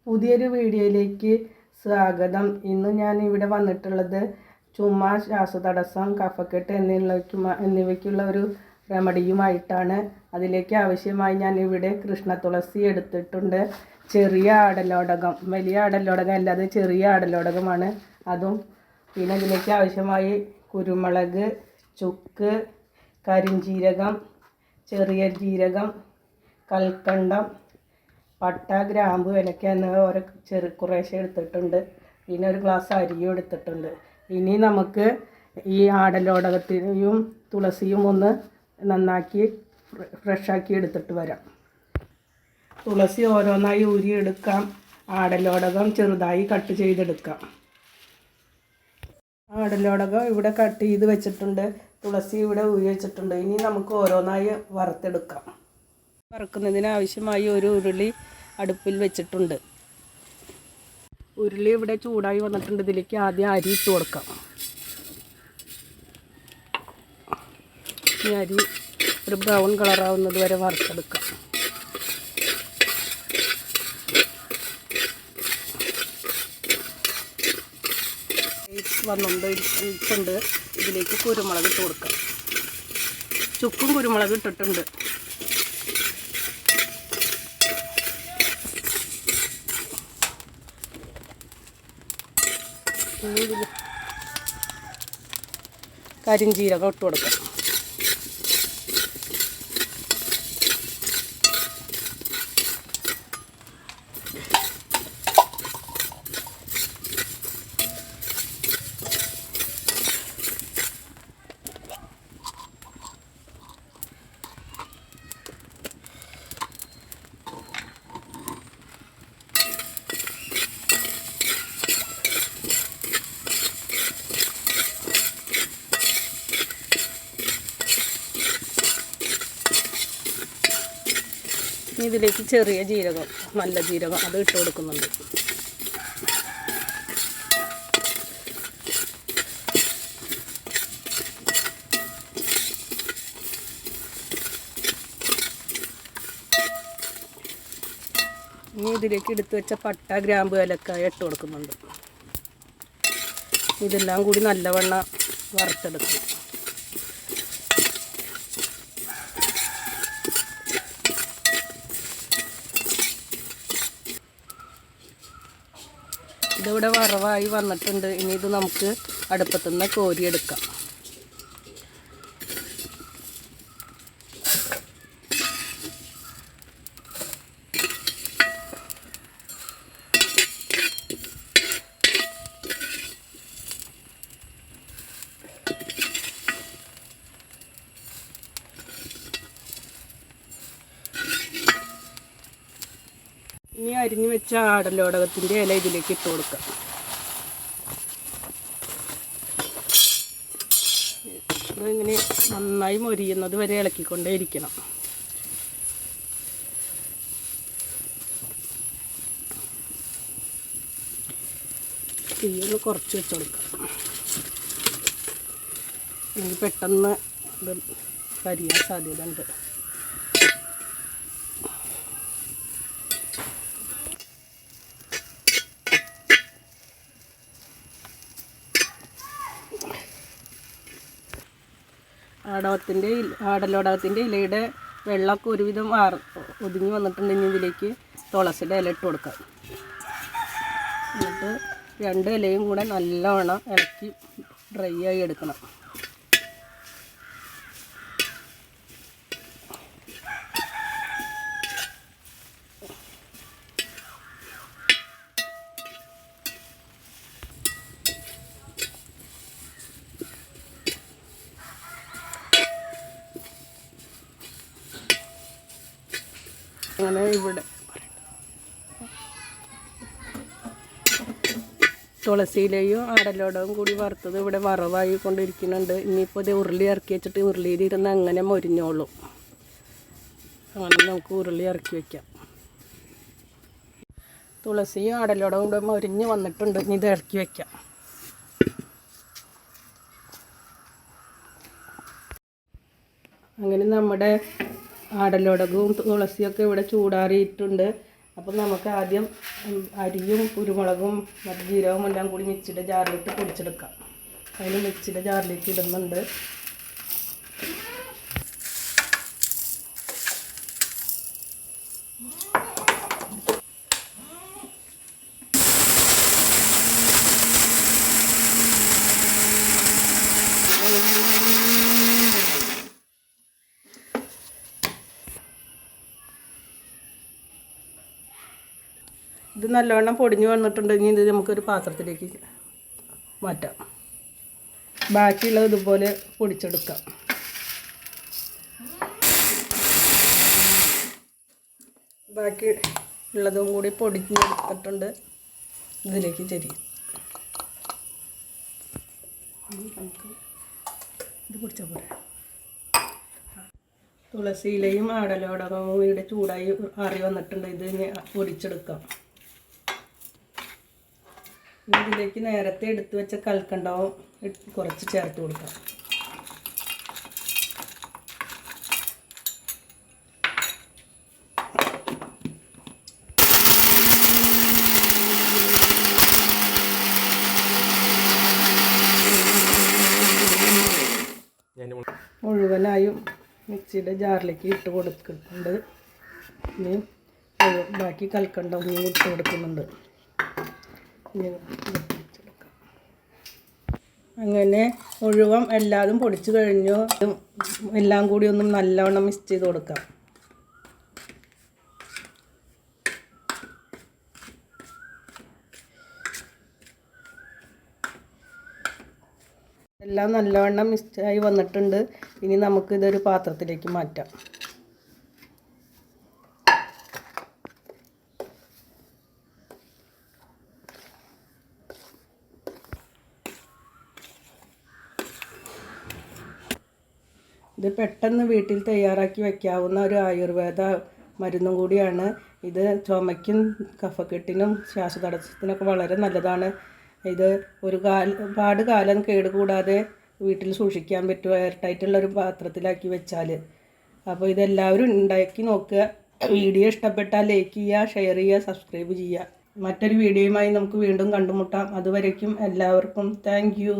പുതിയൊരു വീഡിയോയിലേക്ക് സ്വാഗതം. ഇന്ന് ഞാൻ ഇവിടെ വന്നിട്ടുള്ളത് ചുമ, ശ്വാസതടസ്സം, കഫക്കെട്ട് എന്നിവയ്ക്കുള്ള ഒരു റെമഡിയുമായിട്ടാണ്. അതിലേക്ക് ആവശ്യമായി ഞാൻ ഇവിടെ കൃഷ്ണ തുളസി എടുത്തിട്ടുണ്ട്. ചെറിയ ആടലോടകം, വലിയ ആടലോടകം അല്ലാതെ ചെറിയ ആടലോടകമാണ് അതും. പിന്നെ ഇതിലേക്ക് ആവശ്യമായി കുരുമുളക്, ചുക്ക്, കരിഞ്ജീരകം, ചെറിയ ജീരകം, കൽക്കണ്ടം, പട്ട, ഗ്രാമ്പു, ഏലക്ക എന്നിവ കുറേശ്ശെ എടുത്തിട്ടുണ്ട്. പിന്നെ ഒരു ഗ്ലാസ് അരിയും എടുത്തിട്ടുണ്ട്. ഇനി നമുക്ക് ഈ ആടലോടകത്തെയും തുളസിയും ഒന്ന് നന്നാക്കി ഫ്രഷാക്കി എടുത്തിട്ട് വരാം. തുളസി ഓരോന്നായി ഊരിയെടുക്കാം. ആടലോടകം ചെറുതായി കട്ട് ചെയ്തെടുക്കാം. ആടലോടകം ഇവിടെ കട്ട് ചെയ്ത് വെച്ചിട്ടുണ്ട്. തുളസി ഇവിടെ ഊരി വെച്ചിട്ടുണ്ട്. ഇനി നമുക്ക് ഓരോന്നായി വറുത്തെടുക്കാം. വറുക്കുന്നതിന് ആവശ്യമായി ഒരു ഉരുളി അടുപ്പിൽ വെച്ചിട്ടുണ്ട്. ഉരുളി ഇവിടെ ചൂടായി വന്നിട്ടുണ്ട്. ഇതിലേക്ക് ആദ്യം അരി ഇട്ട് കൊടുക്കാം. ഈ അരി ഒരു ബ്രൗൺ കളറാവുന്നത് വരെ വറുത്തെടുക്കാം. വന്നുകൊണ്ട് ഇതിലേക്ക് കുരുമുളക് ഇട്ട് കൊടുക്കാം. ചുക്കും കുരുമുളക് ഇട്ടിട്ടുണ്ട്. കരിഞ്ജീരകം ഇട്ട് കൊടുക്കാം. ഇതിലേക്ക് ചെറിയ ജീരകം, നല്ല ജീരകം, അത് ഇട്ട് കൊടുക്കുന്നുണ്ട്. ഇനി ഇതിലേക്ക് എടുത്തു വെച്ച പട്ട, ഗ്രാമ്പു, ഏലക്കായ ഇട്ട് കൊടുക്കുന്നുണ്ട്. ഇതെല്ലാം കൂടി നല്ലവണ്ണം വറുത്തെടുക്കണം. ഇതിവിടെ വറവായി വന്നിട്ടുണ്ട്. ഇനി ഇത് നമുക്ക് അടുപ്പത്തുനിന്ന് കോരിയെടുക്കാം. ഇനി അരിഞ്ഞു വെച്ച ആടലോടകത്തിൻ്റെ ഇല ഇതിലേക്ക് ഇട്ട് കൊടുക്കാം. ഇതിങ്ങനെ നന്നായി മൊരിയുന്നത് വരെ ഇളക്കിക്കൊണ്ടേ ഇരിക്കണം. തീയൊന്ന് കുറച്ച് വെച്ച് കൊടുക്കാം. എനിക്ക് പെട്ടെന്ന് ഇത് കരിയാൻ സാധ്യത ഉണ്ട്. ആടലോടകത്തിൻ്റെ ഇലയുടെ വെള്ളമൊക്കെ ഒരുവിധം ഒതുങ്ങി വന്നിട്ടുണ്ടെങ്കിൽ ഇതിലേക്ക് തുളസിയുടെ ഇല ഇട്ട് കൊടുക്കാം. എന്നിട്ട് രണ്ട് ഇലയും കൂടെ നല്ലവണ്ണം ഇളക്കി ഡ്രൈ ആയി എടുക്കണം. അങ്ങനെ ഇവിടെ തുളസിയിലെയും ആടലോടവും കൂടി വറുത്തത് ഇവിടെ വറവായി കൊണ്ടിരിക്കുന്നുണ്ട്. ഇനിയിപ്പോൾ ഇത് ഉരുളി ഇറക്കി വെച്ചിട്ട് ഉരുളിയിലിരുന്ന് അങ്ങനെ മൊരിഞ്ഞോളും. അങ്ങനെ നമുക്ക് ഉരുളി ഇറക്കി വയ്ക്കാം. തുളസിയും ആടലോടവും കൂടെ മൊരിഞ്ഞ് വന്നിട്ടുണ്ട്. ഇനി ഇത് ഇറക്കി വയ്ക്കാം. അങ്ങനെ നമ്മുടെ ആടലോടകവും തുളസിയൊക്കെ ഇവിടെ ചൂടാറിയിട്ടുണ്ട്. അപ്പോൾ നമുക്ക് ആദ്യം അരിയും കുരുമുളകും മറ്റു ജീരകവും എല്ലാം കൂടി മിക്സിയുടെ ജാറിലിട്ട് പൊടിച്ചെടുക്കാം. അതിന് മിക്സിയുടെ ജാറിലേക്ക് ഇടുന്നുണ്ട്. ഇത് നല്ലവണ്ണം പൊടിഞ്ഞു വന്നിട്ടുണ്ട്. ഇനി ഇത് നമുക്കൊരു പാത്രത്തിലേക്ക് മാറ്റാം. ബാക്കിയുള്ളത് ഇതുപോലെ പൊടിച്ചെടുക്കാം. ബാക്കി ഉള്ളതും കൂടി പൊടിഞ്ഞെടുത്തിട്ടുണ്ട്. ഇതിലേക്ക് ചെരിയും. നമുക്ക് ഇത് പൊടിച്ചാൽ പോരെ. തുളസിയിലയും ആടലോടകവും ഇവിടെ ചൂടായി ആറി വന്നിട്ടുണ്ട്. ഇത് ഇനി പൊടിച്ചെടുക്കാം. ഇതിലേക്ക് നേരത്തെ എടുത്തു വെച്ച കൽക്കണ്ടവും കുറച്ച് ചേർത്ത് കൊടുക്കാം. മുഴുവനായും മിക്സിയുടെ ജാറിലേക്ക് ഇട്ട് കൊടുക്കുന്നുണ്ട്. ഇനി ബാക്കി കൽക്കണ്ടവും ഇട്ട് കൊടുക്കുന്നുണ്ട്. അങ്ങനെ മുഴുവൻ എല്ലാതും പൊടിച്ചു കഴിഞ്ഞു. എല്ലാം കൂടി ഒന്നും നല്ലവണ്ണം മിക്സ് ചെയ്ത് കൊടുക്കാം. എല്ലാം നല്ലവണ്ണം മിക്സായി വന്നിട്ടുണ്ട്. ഇനി നമുക്ക് ഇതൊരു പാത്രത്തിലേക്ക് മാറ്റാം. ഇത് പെട്ടെന്ന് വീട്ടിൽ തയ്യാറാക്കി വയ്ക്കാവുന്ന ഒരു ആയുർവേദ മരുന്നും കൂടിയാണ്. ഇത് ചുമയ്ക്കും കഫക്കെട്ടിനും ശ്വാസതടസ്സത്തിനൊക്കെ വളരെ നല്ലതാണ്. ഇത് ഒരുപാട് കാലം കേടുകൂടാതെ വീട്ടിൽ സൂക്ഷിക്കാൻ പറ്റും, എയർ ടൈറ്റുള്ളൊരു പാത്രത്തിലാക്കി വെച്ചാൽ. അപ്പോൾ ഇതെല്ലാവരും ഉണ്ടാക്കി നോക്കുക. വീഡിയോ ഇഷ്ടപ്പെട്ടാൽ ലൈക്ക് ചെയ്യുക, ഷെയർ ചെയ്യുക, സബ്സ്ക്രൈബ് ചെയ്യുക. മറ്റൊരു വീഡിയോയുമായി നമുക്ക് വീണ്ടും കണ്ടുമുട്ടാം. അതുവരേക്കും എല്ലാവർക്കും താങ്ക് യു.